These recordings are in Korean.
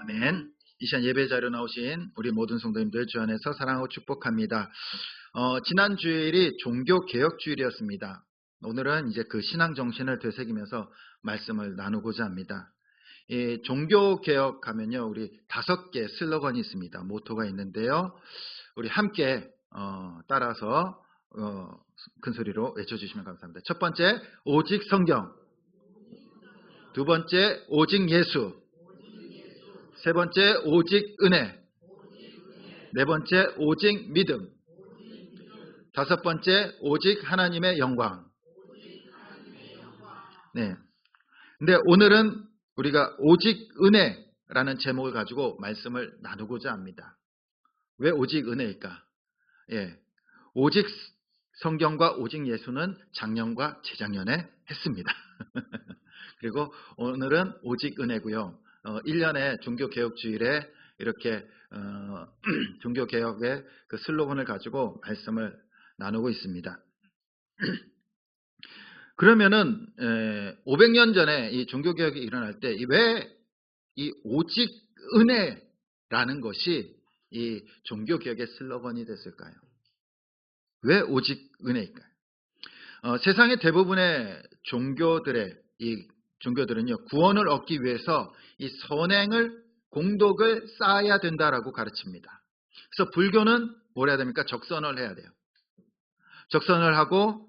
아멘. 이 시간 예배 자료 나오신 우리 모든 성도님들 주 안에서 사랑하고 축복합니다. 지난 주일이 종교개혁주일이었습니다. 오늘은 이제 그 신앙 정신을 되새기면서 말씀을 나누고자 합니다. 이 종교개혁하면요, 우리 5개 슬로건이 있습니다. 모토가 있는데요. 우리 함께 따라서 큰 소리로 외쳐주시면 감사합니다. 첫 번째, 오직 성경. 두 번째, 오직 예수. 세 번째, 오직 은혜. 네 번째, 오직 믿음. 다섯 번째, 오직 하나님의 영광. 네. 근데 오늘은 우리가 오직 은혜라는 제목을 가지고 말씀을 나누고자 합니다. 왜 오직 은혜일까? 예. 오직 성경과 오직 예수는 작년과 재작년에 했습니다. 그리고 오늘은 오직 은혜고요. 1년의 종교개혁주일에 이렇게 종교개혁의 그 슬로건을 가지고 말씀을 나누고 있습니다. 그러면은 500년 전에 이 종교개혁이 일어날 때 왜 이 오직 은혜라는 것이 이 종교개혁의 슬로건이 됐을까요? 왜 오직 은혜일까요? 세상의 대부분의 종교들은요, 구원을 얻기 위해서 이 선행을, 공덕을 쌓아야 된다라고 가르칩니다. 그래서 불교는 뭘 해야 됩니까? 적선을 해야 돼요. 적선을 하고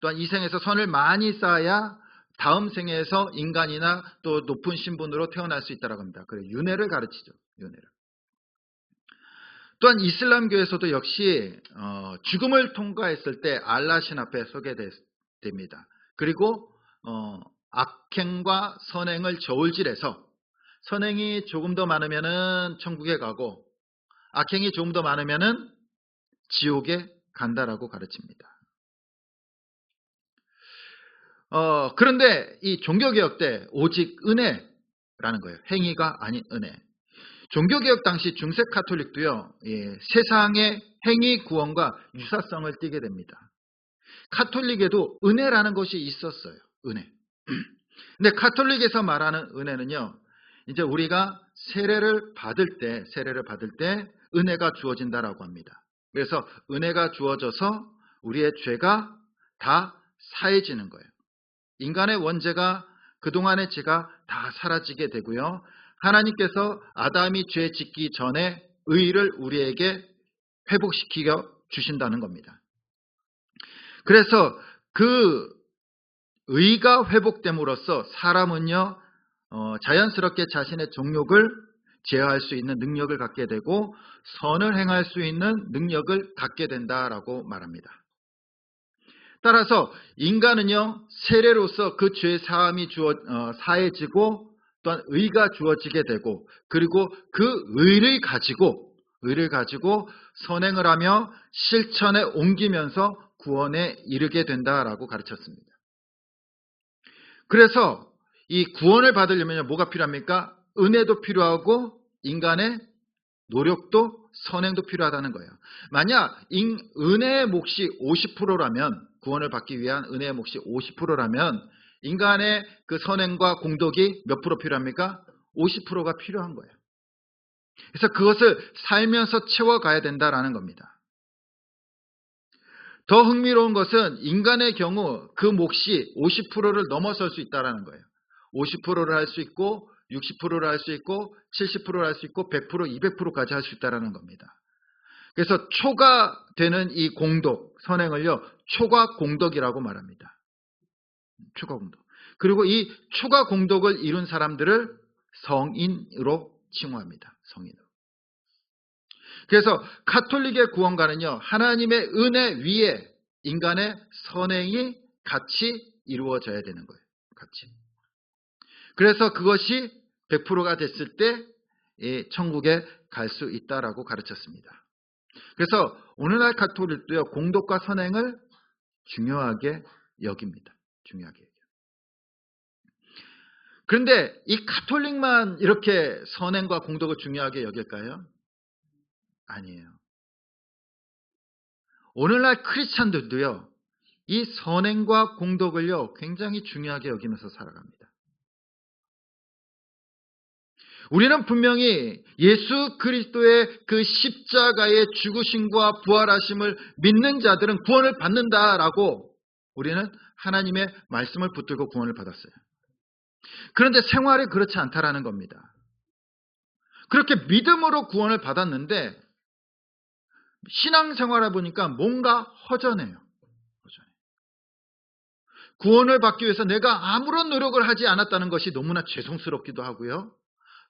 또한 이 생에서 선을 많이 쌓아야 다음 생에서 인간이나 또 높은 신분으로 태어날 수 있다고 합니다. 그래서 윤회를 가르치죠. 윤회를. 또한 이슬람교에서도 역시 죽음을 통과했을 때 알라 신 앞에 서게 됩니다. 그리고 악행과 선행을 저울질해서 선행이 조금 더 많으면은 천국에 가고 악행이 조금 더 많으면은 지옥에 간다라고 가르칩니다. 그런데 이 종교개혁 때 오직 은혜라는 거예요. 행위가 아닌 은혜. 종교개혁 당시 중세 카톨릭도요, 세상의 행위 구원과 유사성을 띠게 됩니다. 카톨릭에도 은혜라는 것이 있었어요. 은혜. 근데 카톨릭에서 말하는 은혜는요, 이제 우리가 세례를 받을 때 은혜가 주어진다라고 합니다. 그래서 은혜가 주어져서 우리의 죄가 다 사해지는 거예요. 인간의 원죄가, 그동안의 죄가 다 사라지게 되고요. 하나님께서 아담이 죄 짓기 전에 의를 우리에게 회복시켜 주신다는 겁니다. 그래서 그 의가 회복됨으로써 사람은요, 자연스럽게 자신의 정욕을 제어할 수 있는 능력을 갖게 되고 선을 행할 수 있는 능력을 갖게 된다라고 말합니다. 따라서 인간은요, 세례로서 그 죄 사함이 사해지고 또한 의가 주어지게 되고, 그리고 그 의를 가지고 선행을 하며 실천에 옮기면서 구원에 이르게 된다라고 가르쳤습니다. 그래서 이 구원을 받으려면 뭐가 필요합니까? 은혜도 필요하고 인간의 노력도 선행도 필요하다는 거예요. 만약 은혜의 몫이 50%라면, 구원을 받기 위한 은혜의 몫이 50%라면 인간의 그 선행과 공덕이 몇 프로 필요합니까? 50%가 필요한 거예요. 그래서 그것을 살면서 채워가야 된다라는 겁니다. 더 흥미로운 것은 인간의 경우 그 몫이 50%를 넘어설 수 있다는 거예요. 50%를 할 수 있고 60%를 할 수 있고 70%를 할 수 있고 100%, 200%까지 할 수 있다는 겁니다. 그래서 초과되는 이 공덕, 선행을요, 초과 공덕이라고 말합니다. 초과 공덕. 그리고 이 초과 공덕을 이룬 사람들을 성인으로 칭호합니다. 성인으로. 그래서 카톨릭의 구원가는요, 하나님의 은혜 위에 인간의 선행이 같이 이루어져야 되는 거예요. 같이. 그래서 그것이 100%가 됐을 때 천국에 갈 수 있다라고 가르쳤습니다. 그래서 오늘날 카톨릭도요, 공덕과 선행을 중요하게 여깁니다. 중요하게 여겨요. 그런데 이 카톨릭만 이렇게 선행과 공덕을 중요하게 여길까요? 아니에요. 오늘날 크리스찬들도요, 이 선행과 공덕을요, 굉장히 중요하게 여기면서 살아갑니다. 우리는 분명히 예수 그리스도의 그 십자가의 죽으심과 부활하심을 믿는 자들은 구원을 받는다라고 우리는 하나님의 말씀을 붙들고 구원을 받았어요. 그런데 생활이 그렇지 않다라는 겁니다. 그렇게 믿음으로 구원을 받았는데 신앙생활을 보니까 뭔가 허전해요. 구원을 받기 위해서 내가 아무런 노력을 하지 않았다는 것이 너무나 죄송스럽기도 하고요.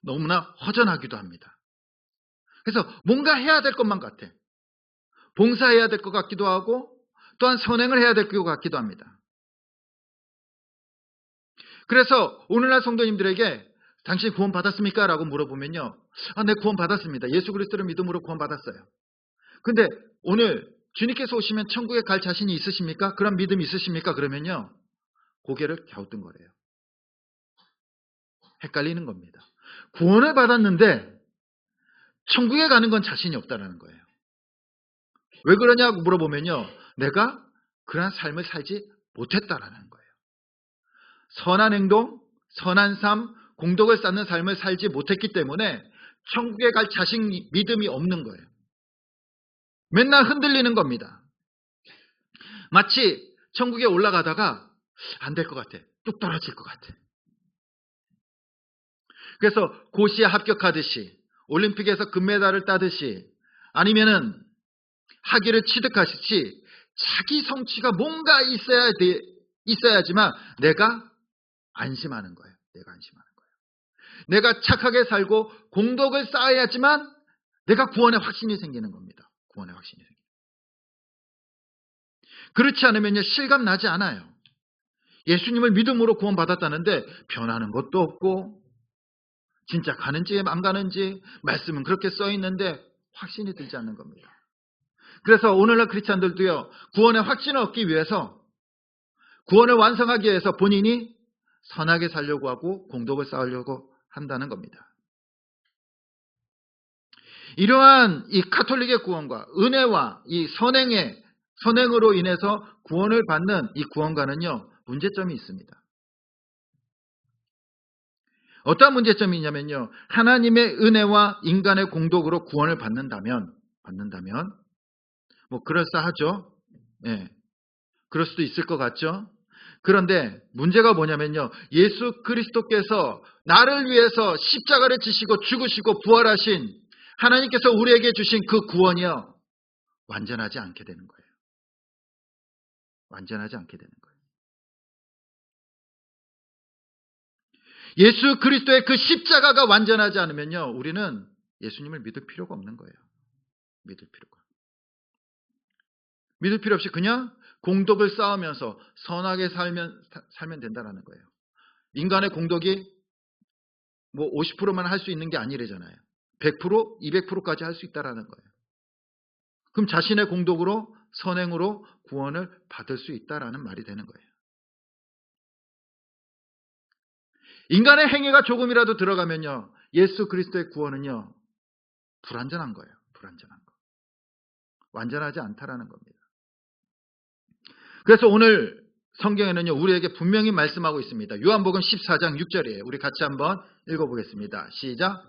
너무나 허전하기도 합니다. 그래서 뭔가 해야 될 것만 같아. 봉사해야 될 것 같기도 하고 또한 선행을 해야 될 것 같기도 합니다. 그래서 오늘날 성도님들에게 당신 구원 받았습니까? 라고 물어보면요. 네, 구원 받았습니다. 예수 그리스도를 믿음으로 구원 받았어요. 근데 오늘 주님께서 오시면 천국에 갈 자신이 있으십니까? 그런 믿음이 있으십니까? 그러면요. 고개를 갸우뚱거려요. 헷갈리는 겁니다. 구원을 받았는데 천국에 가는 건 자신이 없다는 거예요. 왜 그러냐고 물어보면요. 내가 그러한 삶을 살지 못했다라는 거예요. 선한 행동, 선한 삶, 공덕을 쌓는 삶을 살지 못했기 때문에 천국에 갈 자신 믿음이 없는 거예요. 맨날 흔들리는 겁니다. 마치 천국에 올라가다가 안 될 것 같아. 뚝 떨어질 것 같아. 그래서 고시에 합격하듯이 올림픽에서 금메달을 따듯이 아니면은 학위를 취득하듯이 자기 성취가 뭔가 있어야지만 내가 안심하는 거예요. 내가 안심하는 거예요. 내가 착하게 살고 공덕을 쌓아야지만 내가 구원의 확신이 생기는 겁니다. 구원의 확신이 생깁니다. 그렇지 않으면요 실감 나지 않아요. 예수님을 믿음으로 구원받았다는데 변하는 것도 없고 진짜 가는지 안 가는지 말씀은 그렇게 써 있는데 확신이 들지 않는 겁니다. 그래서 오늘날 크리스찬들도요 구원의 확신을 얻기 위해서 구원을 완성하기 위해서 본인이 선하게 살려고 하고 공덕을 쌓으려고 한다는 겁니다. 이러한 이 가톨릭의 구원과 은혜와 이 선행으로 인해서 구원을 받는 이 구원과는요 문제점이 있습니다. 어떤 문제점이 있냐면요. 하나님의 은혜와 인간의 공덕으로 구원을 받는다면 뭐 그럴싸하죠. 예. 그럴 수도 있을 것 같죠. 그런데 문제가 뭐냐면요. 예수 그리스도께서 나를 위해서 십자가를 지시고 죽으시고 부활하신 하나님께서 우리에게 주신 그 구원이요. 완전하지 않게 되는 거예요. 완전하지 않게 되는 거예요. 예수 그리스도의 그 십자가가 완전하지 않으면요. 우리는 예수님을 믿을 필요가 없는 거예요. 믿을 필요 없이 그냥 공덕을 쌓으면서 선하게 살면 된다는 거예요. 인간의 공덕이 뭐 50%만 할 수 있는 게 아니래잖아요. 100%, 200%까지 할 수 있다는 거예요. 그럼 자신의 공덕으로 선행으로 구원을 받을 수 있다라는 말이 되는 거예요. 인간의 행위가 조금이라도 들어가면요. 예수 그리스도의 구원은요. 불완전한 거예요. 불완전한 거. 완전하지 않다라는 겁니다. 그래서 오늘 성경에는요. 우리에게 분명히 말씀하고 있습니다. 요한복음 14장 6절이에요. 우리 같이 한번 읽어보겠습니다. 시작.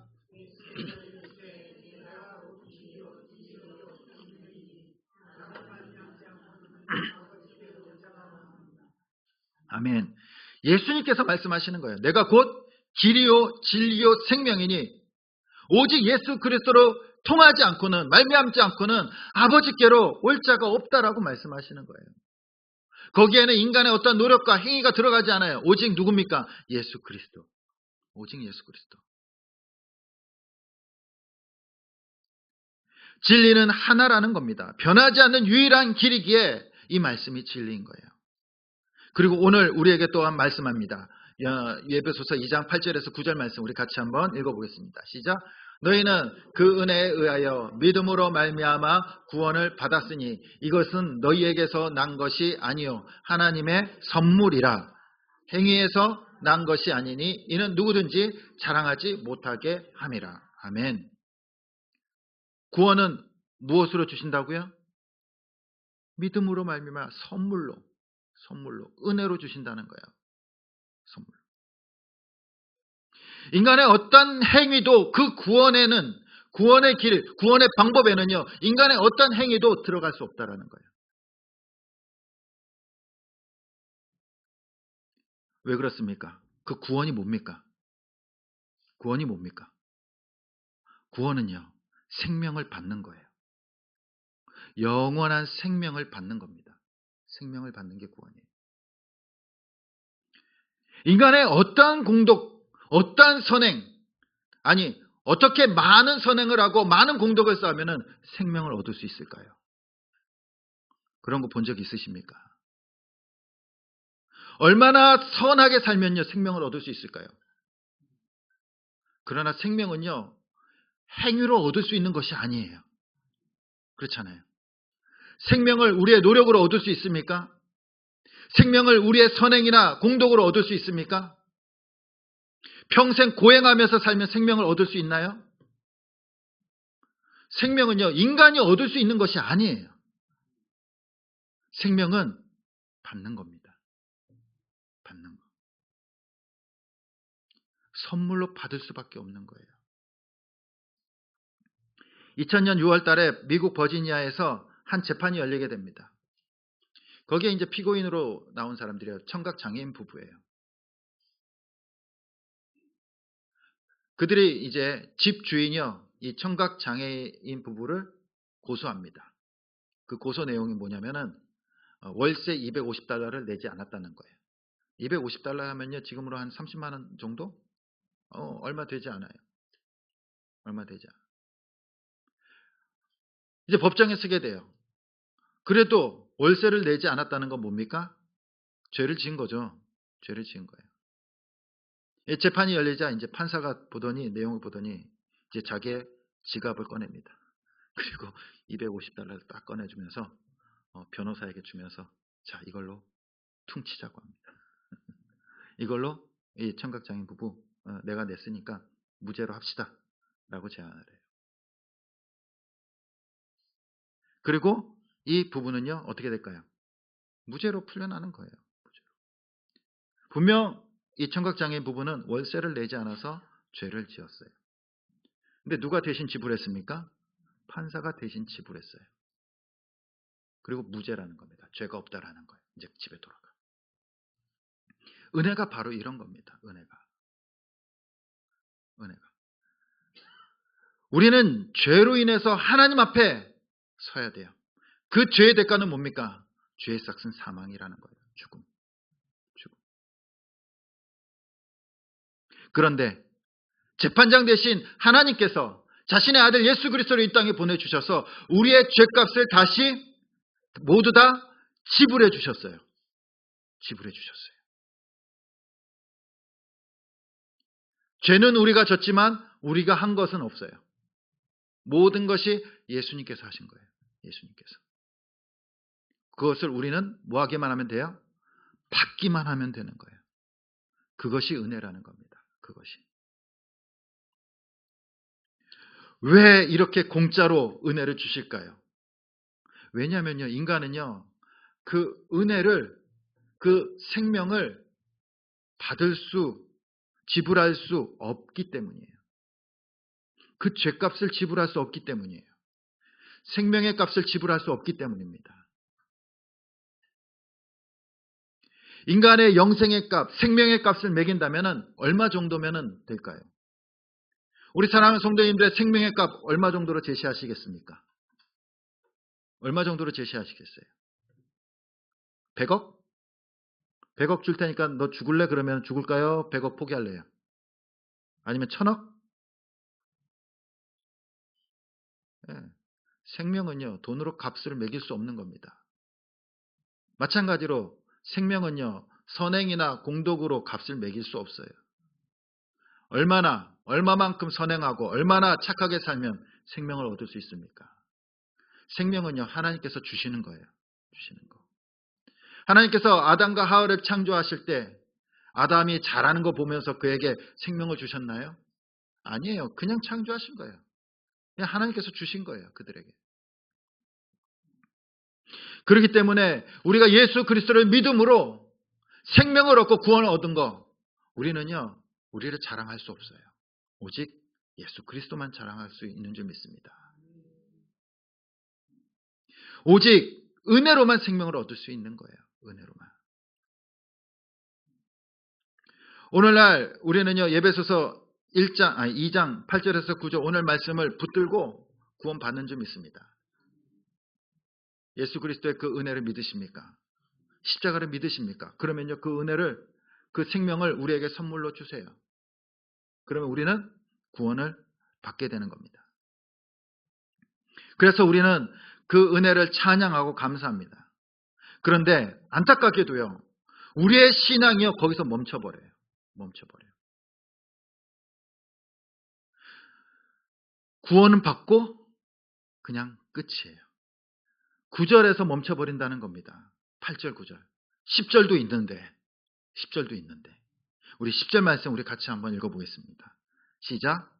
아멘. 예수님께서 말씀하시는 거예요. 내가 곧 길이요 진리요 생명이니 오직 예수 그리스도로 통하지 않고는 말미암지 않고는 아버지께로 올 자가 없다라고 말씀하시는 거예요. 거기에는 인간의 어떤 노력과 행위가 들어가지 않아요. 오직 누굽니까? 예수 그리스도. 오직 예수 그리스도. 진리는 하나라는 겁니다. 변하지 않는 유일한 길이기에 이 말씀이 진리인 거예요. 그리고 오늘 우리에게 또한 말씀합니다. 예배소서 2장 8절에서 9절 말씀 우리 같이 한번 읽어보겠습니다. 시작. 너희는 그 은혜에 의하여 믿음으로 말미암아 구원을 받았으니 이것은 너희에게서 난 것이 아니요 하나님의 선물이라. 행위에서 난 것이 아니니 이는 누구든지 자랑하지 못하게 함이라. 아멘. 구원은 무엇으로 주신다고요? 믿음으로 말미암아 선물로 은혜로 주신다는 거예요. 선물. 인간의 어떤 행위도 그 구원의 길, 구원의 방법에는요, 인간의 어떤 행위도 들어갈 수 없다라는 거예요. 왜 그렇습니까? 그 구원이 뭡니까? 구원이 뭡니까? 구원은요, 생명을 받는 거예요. 영원한 생명을 받는 겁니다. 생명을 받는 게 구원이에요. 인간의 어떠한 공덕, 어떠한 선행, 아니, 어떻게 많은 선행을 하고 많은 공덕을 쌓으면 생명을 얻을 수 있을까요? 그런 거 본 적 있으십니까? 얼마나 선하게 살면요, 생명을 얻을 수 있을까요? 그러나 생명은요, 행위로 얻을 수 있는 것이 아니에요. 그렇잖아요. 생명을 우리의 노력으로 얻을 수 있습니까? 생명을 우리의 선행이나 공덕으로 얻을 수 있습니까? 평생 고행하면서 살면 생명을 얻을 수 있나요? 생명은요, 인간이 얻을 수 있는 것이 아니에요. 생명은 받는 겁니다. 받는 거. 선물로 받을 수밖에 없는 거예요. 2000년 6월 달에 미국 버지니아에서 한 재판이 열리게 됩니다. 거기에 이제 피고인으로 나온 사람들이에요. 청각 장애인 부부예요. 그들이 이제 집 주인이요, 이 청각 장애인 부부를 고소합니다. 그 고소 내용이 뭐냐면은 월세 250달러를 내지 않았다는 거예요. 250달러 하면요, 지금으로 한 30만 원 정도? 얼마 되지 않아요. 얼마 되지 않아요. 이제 법정에 서게 돼요. 그래도 월세를 내지 않았다는 건 뭡니까? 죄를 지은 거죠. 죄를 지은 거예요. 이 재판이 열리자 이제 판사가 보더니, 내용을 보더니 이제 자기의 지갑을 꺼냅니다. 그리고 250달러를 딱 꺼내주면서 변호사에게 주면서, 자, 이걸로 퉁치자고 합니다. 이걸로 이 청각장애인 부부 내가 냈으니까 무죄로 합시다 라고 제안을 해요. 그리고 이 부부는요, 어떻게 될까요? 무죄로 풀려나는 거예요. 무죄로. 분명 이 청각장애인 부부는 월세를 내지 않아서 죄를 지었어요. 근데 누가 대신 지불했습니까? 판사가 대신 지불했어요. 그리고 무죄라는 겁니다. 죄가 없다라는 거예요. 이제 집에 돌아가. 은혜가 바로 이런 겁니다. 은혜가. 우리는 죄로 인해서 하나님 앞에 서야 돼요. 그 죄의 대가는 뭡니까? 죄의 삭은 사망이라는 거예요. 죽음. 그런데 재판장 대신 하나님께서 자신의 아들 예수 그리스도를 이 땅에 보내주셔서 우리의 죄값을 다시 모두 다 지불해 주셨어요. 지불해 주셨어요. 죄는 우리가 졌지만 우리가 한 것은 없어요. 모든 것이 예수님께서 하신 거예요. 예수님께서. 그것을 우리는 뭐 하기만 하면 돼요? 받기만 하면 되는 거예요. 그것이 은혜라는 겁니다. 그것이. 왜 이렇게 공짜로 은혜를 주실까요? 왜냐하면요, 인간은요, 그 은혜를, 그 생명을 지불할 수 없기 때문이에요. 그 죄값을 지불할 수 없기 때문이에요. 생명의 값을 지불할 수 없기 때문입니다. 인간의 영생의 값, 생명의 값을 매긴다면 얼마 정도면 될까요? 우리 사랑하는 성도님들의 생명의 값 얼마 정도로 제시하시겠습니까? 얼마 정도로 제시하시겠어요? 100억? 100억 줄 테니까 너 죽을래? 그러면 죽을까요? 100억 포기할래요? 아니면 1000억? 네. 생명은요, 돈으로 값을 매길 수 없는 겁니다. 마찬가지로 생명은요, 선행이나 공덕으로 값을 매길 수 없어요. 얼마만큼 선행하고 얼마나 착하게 살면 생명을 얻을 수 있습니까? 생명은요, 하나님께서 주시는 거예요. 주시는 거. 하나님께서 아담과 하와를 창조하실 때 아담이 잘하는 거 보면서 그에게 생명을 주셨나요? 아니에요. 그냥 창조하신 거예요. 그냥 하나님께서 주신 거예요. 그들에게. 그렇기 때문에 우리가 예수 그리스도를 믿음으로 생명을 얻고 구원을 얻은 거, 우리는요, 우리를 자랑할 수 없어요. 오직 예수 그리스도만 자랑할 수 있는 줄 믿습니다. 오직 은혜로만 생명을 얻을 수 있는 거예요. 은혜로만. 오늘날 우리는요, 예배소서 2장 8절에서 9절 오늘 말씀을 붙들고 구원 받는 줄 믿습니다. 예수 그리스도의 그 은혜를 믿으십니까? 십자가를 믿으십니까? 그러면요, 그 은혜를, 그 생명을 우리에게 선물로 주세요. 그러면 우리는 구원을 받게 되는 겁니다. 그래서 우리는 그 은혜를 찬양하고 감사합니다. 그런데 안타깝게도요, 우리의 신앙이요, 거기서 멈춰버려요. 구원은 받고 그냥 끝이에요. 9절에서 멈춰버린다는 겁니다. 8절, 9절. 10절도 있는데. 우리 10절 말씀 우리 같이 한번 읽어보겠습니다. 시작.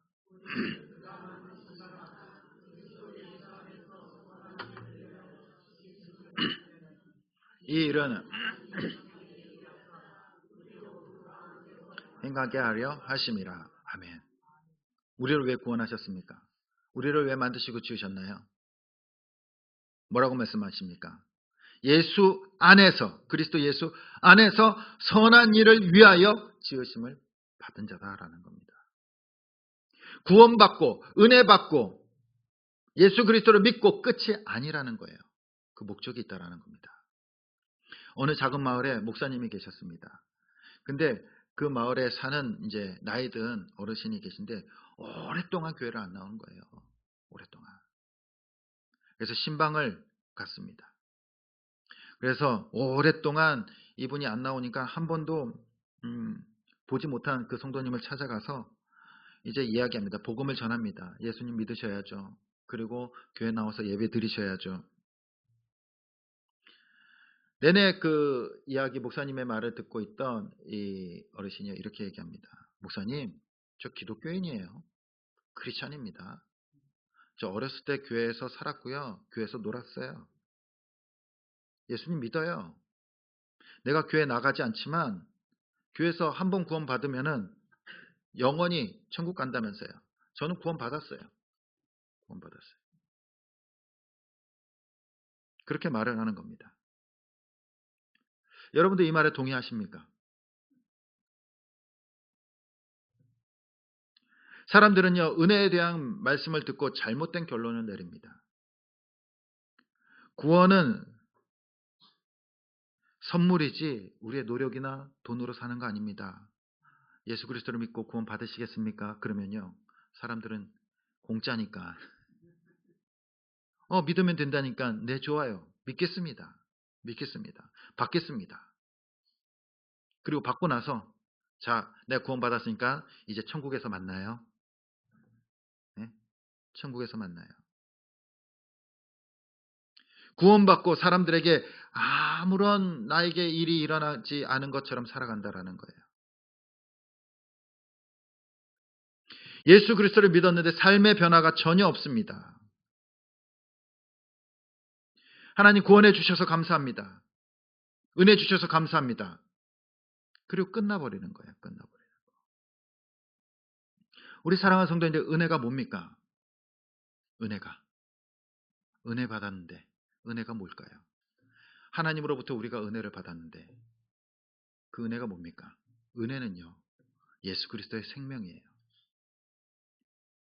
이 일은 행하게 하려 하심이라. 아멘. 우리를 왜 구원하셨습니까? 우리를 왜 만드시고 지으셨나요? 뭐라고 말씀하십니까? 예수 안에서, 그리스도 예수 안에서 선한 일을 위하여 지으심을 받은 자다라는 겁니다. 구원받고 은혜 받고 예수 그리스도를 믿고 끝이 아니라는 거예요. 그 목적이 있다라는 겁니다. 어느 작은 마을에 목사님이 계셨습니다. 근데 그 마을에 사는 이제 나이 든 어르신이 계신데 오랫동안 교회를 안 나오는 거예요. 오랫동안. 그래서 신방을 갔습니다. 그래서 오랫동안 이분이 안 나오니까 한 번도 보지 못한 그 성도님을 찾아가서 이제 이야기합니다. 복음을 전합니다. 예수님 믿으셔야죠. 그리고 교회 나와서 예배 드리셔야죠. 내내 그 이야기, 목사님의 말을 듣고 있던 이 어르신이 이렇게 얘기합니다. 목사님, 저 기독교인이에요. 크리스찬입니다. 저 어렸을 때 교회에서 살았고요. 교회에서 놀았어요. 예수님 믿어요. 내가 교회 나가지 않지만 교회에서 한 번 구원 받으면은 영원히 천국 간다면서요. 저는 구원 받았어요. 그렇게 말을 하는 겁니다. 여러분도 이 말에 동의하십니까? 사람들은요, 은혜에 대한 말씀을 듣고 잘못된 결론을 내립니다. 구원은 선물이지 우리의 노력이나 돈으로 사는 거 아닙니다. 예수 그리스도를 믿고 구원 받으시겠습니까? 그러면요, 사람들은 공짜니까 믿으면 된다니까 네 좋아요. 믿겠습니다. 받겠습니다. 그리고 받고 나서 자, 내가 구원 받았으니까 이제 천국에서 만나요. 네? 천국에서 만나요. 구원받고 사람들에게 아무런 나에게 일이 일어나지 않은 것처럼 살아간다라는 거예요. 예수 그리스도를 믿었는데 삶의 변화가 전혀 없습니다. 하나님 구원해 주셔서 감사합니다. 은혜 주셔서 감사합니다. 그리고 끝나버리는 거예요. 우리 사랑하는 성도님들, 은혜가 뭡니까? 은혜 받았는데 은혜가 뭘까요? 하나님으로부터 우리가 은혜를 받았는데 그 은혜가 뭡니까? 은혜는요, 예수 그리스도의 생명이에요.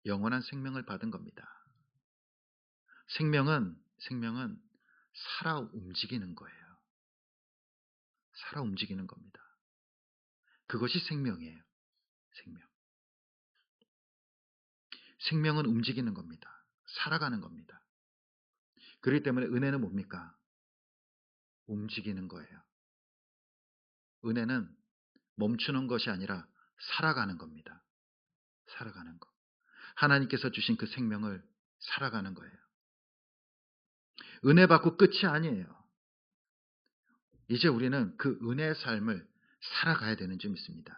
영원한 생명을 받은 겁니다. 생명은 살아 움직이는 거예요. 살아 움직이는 겁니다. 그것이 생명이에요. 생명은 움직이는 겁니다. 살아가는 겁니다. 그렇기 때문에 은혜는 뭡니까? 움직이는 거예요. 은혜는 멈추는 것이 아니라 살아가는 겁니다. 살아가는 것. 하나님께서 주신 그 생명을 살아가는 거예요. 은혜 받고 끝이 아니에요. 이제 우리는 그 은혜의 삶을 살아가야 되는 줄 믿습니다.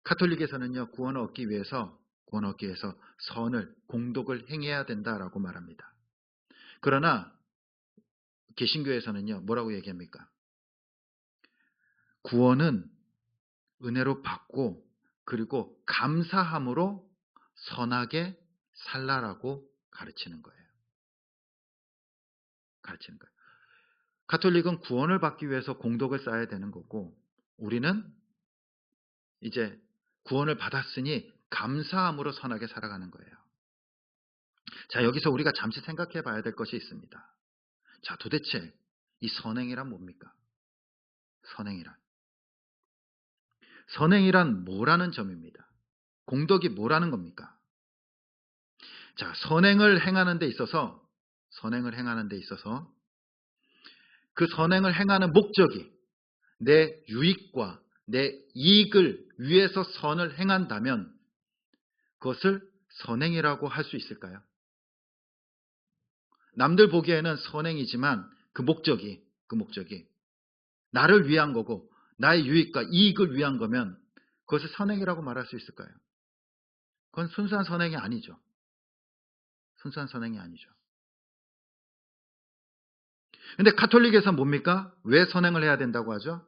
가톨릭에서는요, 구원을 얻기 위해서 선을, 공덕을 행해야 된다라고 말합니다. 그러나 개신교에서는요, 뭐라고 얘기합니까? 구원은 은혜로 받고 그리고 감사함으로 선하게 살라라고 가르치는 거예요. 가르치는 거예요. 가톨릭은 구원을 받기 위해서 공덕을 쌓아야 되는 거고 우리는 이제 구원을 받았으니 감사함으로 선하게 살아가는 거예요. 자, 여기서 우리가 잠시 생각해 봐야 될 것이 있습니다. 자, 도대체 이 선행이란 뭡니까? 선행이란. 선행이란 뭐라는 점입니다. 공덕이 뭐라는 겁니까? 자, 선행을 행하는 데 있어서 그 선행을 행하는 목적이 내 유익과 내 이익을 위해서 선을 행한다면 그것을 선행이라고 할 수 있을까요? 남들 보기에는 선행이지만 그 목적이 나를 위한 거고 나의 유익과 이익을 위한 거면 그것을 선행이라고 말할 수 있을까요? 그건 순수한 선행이 아니죠. 순수한 선행이 아니죠. 근데 가톨릭에서 뭡니까? 왜 선행을 해야 된다고 하죠?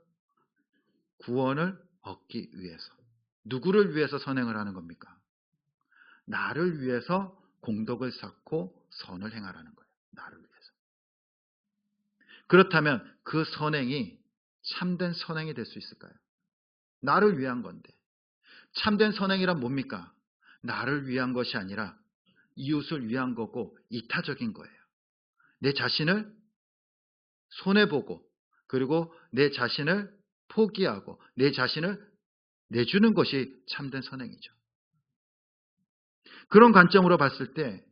구원을 얻기 위해서. 누구를 위해서 선행을 하는 겁니까? 나를 위해서 공덕을 쌓고 선을 행하라는 거예요. 나를 위해서. 그렇다면 그 선행이 참된 선행이 될 수 있을까요? 나를 위한 건데. 참된 선행이란 뭡니까? 나를 위한 것이 아니라 이웃을 위한 거고 이타적인 거예요. 내 자신을 손해보고 그리고 내 자신을 포기하고 내 자신을 내주는 것이 참된 선행이죠. 그런 관점으로 봤을 때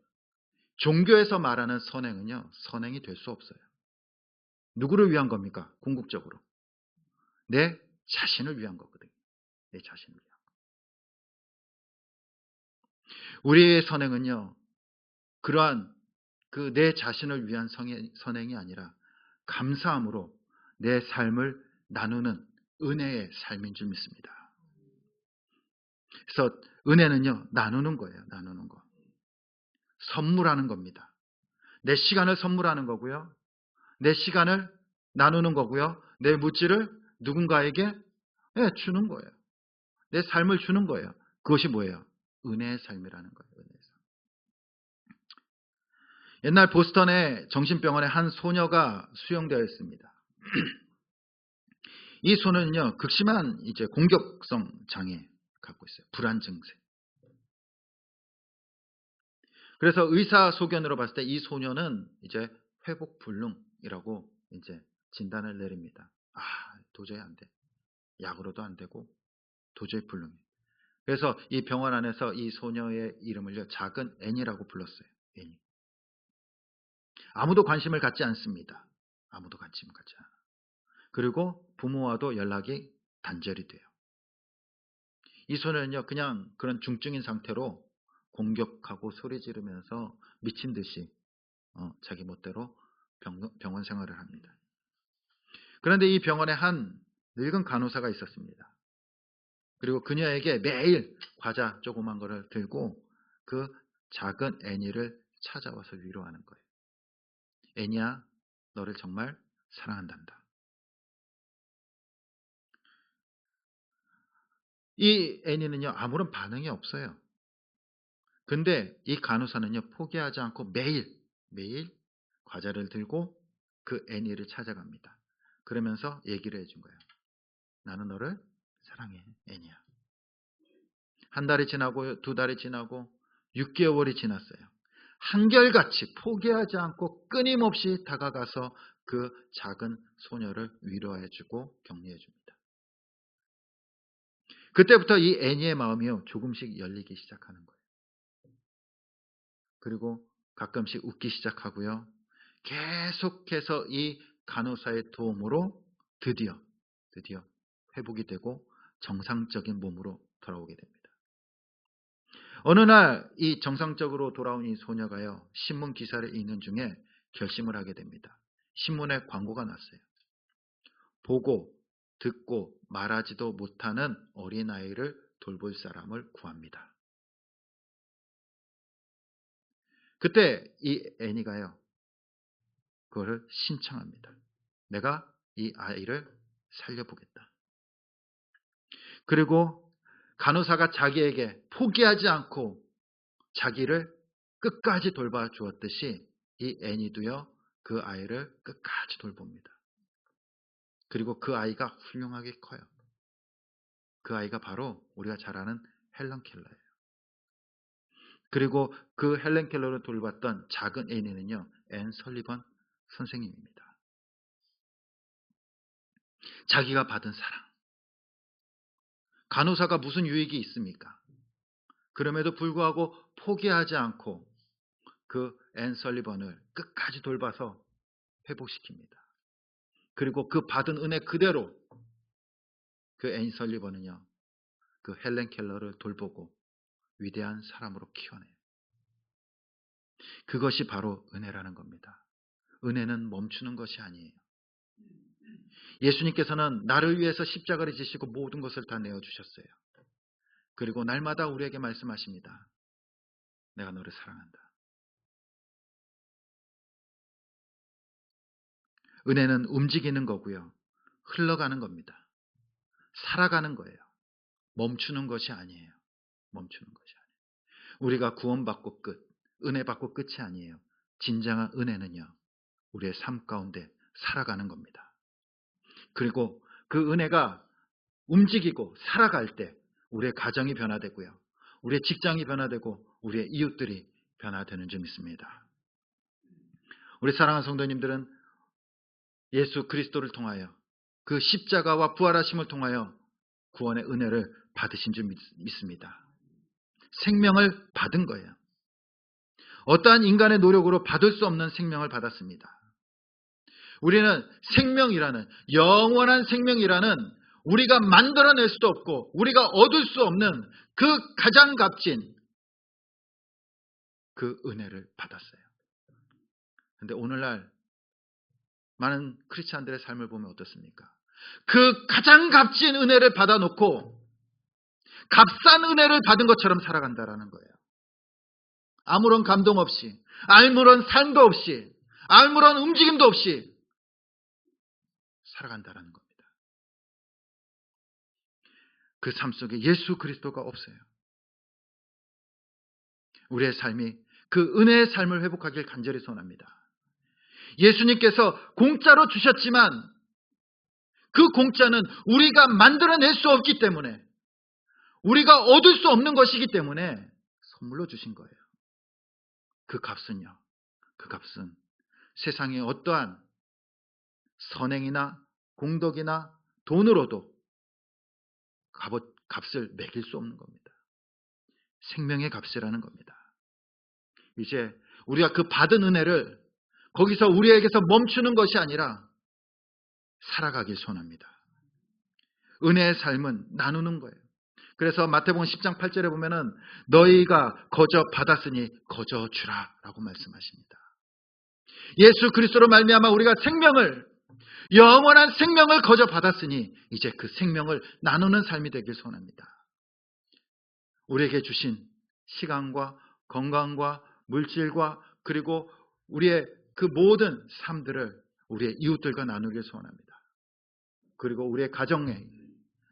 종교에서 말하는 선행은요, 선행이 될 수 없어요. 누구를 위한 겁니까? 궁극적으로. 내 자신을 위한 거거든요. 내 자신을 위한 거. 우리의 선행은요, 그러한 그 내 자신을 위한 선행이 아니라 감사함으로 내 삶을 나누는 은혜의 삶인 줄 믿습니다. 그래서 은혜는요, 나누는 거예요. 나누는 거. 선물하는 겁니다. 내 시간을 선물하는 거고요. 내 시간을 나누는 거고요. 내 물질을 누군가에게 주는 거예요. 내 삶을 주는 거예요. 그것이 뭐예요? 은혜의 삶이라는 거예요. 은혜의 삶. 옛날 보스턴의 정신병원에 한 소녀가 수용되어 있습니다. 이 소녀는요, 극심한 이제 공격성 장애 갖고 있어요. 불안 증세. 그래서 의사 소견으로 봤을 때 이 소녀는 이제 회복 불능이라고 이제 진단을 내립니다. 아, 도저히 안 돼. 약으로도 안 되고 도저히 불능해. 그래서 이 병원 안에서 이 소녀의 이름을요, 작은 애니라고 불렀어요. 애니. 아무도 관심을 갖지 않습니다. 아무도 관심을 갖지 않아. 그리고 부모와도 연락이 단절이 돼요. 이 소녀는요, 그냥 그런 중증인 상태로 공격하고 소리 지르면서 미친 듯이 자기 멋대로 병원 생활을 합니다. 그런데 이 병원에 한 늙은 간호사가 있었습니다. 그리고 그녀에게 매일 과자 조그만 거를 들고 그 작은 애니를 찾아와서 위로하는 거예요. 애니야, 너를 정말 사랑한단다. 이 애니는요, 아무런 반응이 없어요. 근데 이 간호사는요, 포기하지 않고 매일 과자를 들고 그 애니를 찾아갑니다. 그러면서 얘기를 해준 거예요. 나는 너를 사랑해, 애니야. 한 달이 지나고 두 달이 지나고 6개월이 지났어요. 한결같이 포기하지 않고 끊임없이 다가가서 그 작은 소녀를 위로해주고 격려해줍니다. 그때부터 이 애니의 마음이요, 조금씩 열리기 시작하는 거예요. 그리고 가끔씩 웃기 시작하고요. 계속해서 이 간호사의 도움으로 드디어 회복이 되고 정상적인 몸으로 돌아오게 됩니다. 어느 날 이 정상적으로 돌아온 이 소녀가요, 신문 기사를 읽는 중에 결심을 하게 됩니다. 신문에 광고가 났어요. 보고 듣고 말하지도 못하는 어린아이를 돌볼 사람을 구합니다. 그때 이 애니가요, 그거를 신청합니다. 내가 이 아이를 살려보겠다. 그리고 간호사가 자기에게 포기하지 않고 자기를 끝까지 돌봐 주었듯이 이 애니도요, 그 아이를 끝까지 돌봅니다. 그리고 그 아이가 훌륭하게 커요. 그 아이가 바로 우리가 잘 아는 헬런 켈러예요. 그리고 그 헬런 켈러를 돌봤던 작은 애니는요, 앤 설리번 선생님입니다. 자기가 받은 사랑. 간호사가 무슨 유익이 있습니까? 그럼에도 불구하고 포기하지 않고 그 앤 설리번을 끝까지 돌봐서 회복시킵니다. 그리고 그 받은 은혜 그대로 그 앤 설리번은요, 그 헬렌 켈러를 돌보고 위대한 사람으로 키워내요. 그것이 바로 은혜라는 겁니다. 은혜는 멈추는 것이 아니에요. 예수님께서는 나를 위해서 십자가를 지시고 모든 것을 다 내어주셨어요. 그리고 날마다 우리에게 말씀하십니다. 내가 너를 사랑한다. 은혜는 움직이는 거고요. 흘러가는 겁니다. 살아가는 거예요. 멈추는 것이 아니에요. 멈추는 것이 아니에요. 우리가 구원받고 끝, 은혜 받고 끝이 아니에요. 진정한 은혜는요, 우리의 삶 가운데 살아가는 겁니다. 그리고 그 은혜가 움직이고 살아갈 때 우리의 가정이 변화되고요, 우리의 직장이 변화되고 우리의 이웃들이 변화되는 줄 믿습니다. 우리 사랑하는 성도님들은 예수 그리스도를 통하여 그 십자가와 부활하심을 통하여 구원의 은혜를 받으신 줄 믿습니다. 생명을 받은 거예요. 어떠한 인간의 노력으로 받을 수 없는 생명을 받았습니다. 우리는 생명이라는, 영원한 생명이라는 우리가 만들어낼 수도 없고 우리가 얻을 수 없는 그 가장 값진 그 은혜를 받았어요. 그런데 오늘날 많은 크리스찬들의 삶을 보면 어떻습니까? 그 가장 값진 은혜를 받아놓고 값싼 은혜를 받은 것처럼 살아간다라는 거예요. 아무런 감동 없이, 아무런 삶도 없이, 아무런 움직임도 없이 살아간다라는 겁니다. 그 삶 속에 예수 그리스도가 없어요. 우리의 삶이 그 은혜의 삶을 회복하길 간절히 소원합니다. 예수님께서 공짜로 주셨지만 그 공짜는 우리가 만들어낼 수 없기 때문에, 우리가 얻을 수 없는 것이기 때문에 선물로 주신 거예요. 그 값은요, 그 값은 세상의 어떠한 선행이나 공덕이나 돈으로도 값을 매길 수 없는 겁니다. 생명의 값이라는 겁니다. 이제 우리가 그 받은 은혜를 거기서 우리에게서 멈추는 것이 아니라 살아가길 소원합니다. 은혜의 삶은 나누는 거예요. 그래서 마태복음 10장 8절에 보면은 너희가 거저 받았으니 거저 주라 라고 말씀하십니다. 예수 그리스도로 말미암아 우리가 생명을, 영원한 생명을 거저 받았으니 이제 그 생명을 나누는 삶이 되길 소원합니다. 우리에게 주신 시간과 건강과 물질과 그리고 우리의 그 모든 삶들을 우리의 이웃들과 나누길 소원합니다. 그리고 우리의 가정에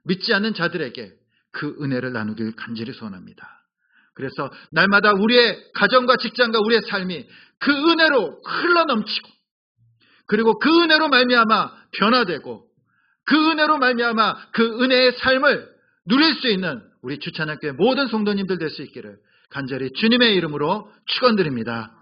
믿지 않는 자들에게 그 은혜를 나누길 간절히 소원합니다. 그래서 날마다 우리의 가정과 직장과 우리의 삶이 그 은혜로 흘러넘치고, 그리고 그 은혜로 말미암아 변화되고, 그 은혜로 말미암아 그 은혜의 삶을 누릴 수 있는 우리 주찬학교의 모든 성도님들 될 수 있기를 간절히 주님의 이름으로 축원드립니다.